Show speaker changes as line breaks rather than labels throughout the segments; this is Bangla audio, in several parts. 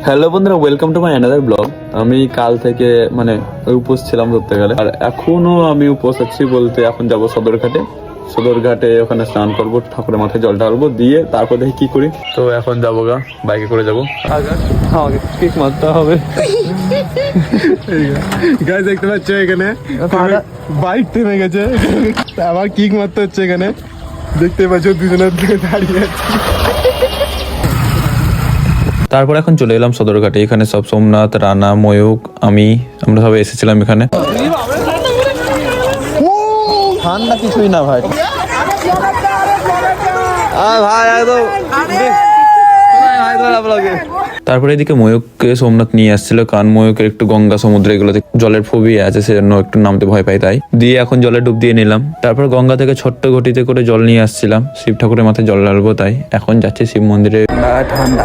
হ্যালো বন্ধুরা, welcome to my another blog. আমি কাল থেকে উপোস ছিলাম ধরতে গেলে, আর এখনো আমি উপোস আছি বলতে এখন যাব সদরঘাটে ওখানে স্নান করবো, ঠাকুরের মাথায় জল ঢালবো, দিয়ে তারপর দেখি কি করি। তো এখন যাবো বাইকে করে যাবো, আমাকে কিক মারতে হবে।
গাইস দেখতে পাচ্ছ এখানে বাইক থেমে গেছে, আবার কিক মারতে হচ্ছে। এখানে দেখতে পাচ্ছ দুজনের দিকে দাঁড়িয়ে আছে।
তারপর এখন চলে এলাম সদরঘাটে। এখানে সব সোমনাথ, রানা, ময়ূক, আমরা সবাই এসেছিলাম এখানে। ঠান্ডা কিছুই না ভাই, তারপরে এদিকে ময়ূককে সোমনাথ নিয়ে আসছিল, কারণ ময়ূকের একটু গঙ্গা সমুদ্র এগুলোতে জলের ফোবিয়া আছে, সেজন্য একটু নামতে ভয় পাই। তাই দিয়ে এখন জলে ডুব দিয়ে নিলাম। তারপর গঙ্গা থেকে ছোট্ট ঘটিতে করে জল নিয়ে আসছিলাম, শিব ঠাকুরের মাথায় জল ঢালবো। তাই এখন যাচ্ছি শিব মন্দিরে। ঠান্ডা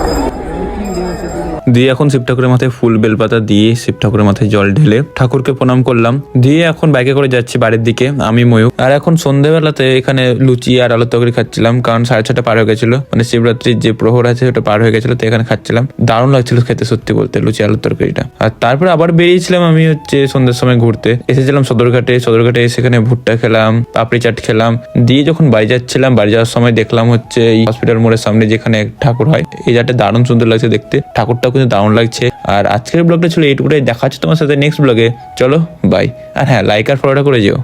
দিয়ে এখন শিব ঠাকুরের মাথায় ফুল বেলপাতা দিয়ে শিব ঠাকুরের মাথায় জল ঢেলে ঠাকুরকে প্রণাম করলাম। দিয়ে এখন বাইকে করে যাচ্ছি বাড়ির দিকে, আমি ময়ূক। আর এখন সন্ধ্যেবেলাতে এখানে লুচি আর আলুর তরকারি খাচ্ছিলাম, কারণ 6:30 পার হয়ে গেছিল, শিবরাত্রির যে প্রহর আছে ওটা পার হয়ে গেছিল। তো এখানে খাচ্ছিলাম, দারুণ লাগছিল খেতে সত্যি বলতে লুচি আলুর তরকারিটা। আর তারপরে আবার বেরিয়েছিলাম আমি সন্ধ্যের সময় ঘুরতে। এসেছিলাম সদরঘাটে এসে এখানে ভুট্টা খেলাম, পাপড়ি চাট খেলাম। দিয়ে যখন বাড়ি যাচ্ছিলাম, বাড়ি যাওয়ার সময় দেখলাম এই হসপিটাল মোড়ের সামনে যেখানে ঠাকুর হয়, এই জায়গাটা দারুণ সুন্দর লাগছে দেখতে, ঠাকুরটা কিন্তু দারুণ লাগছে। আর আজকের ব্লগটা ছিল এইটুকুটাই, দেখা হচ্ছে তোমার সাথে নেক্সট ব্লগে। চলো বাই। আর হ্যাঁ, লাইক আর ফলোটা করে যেও।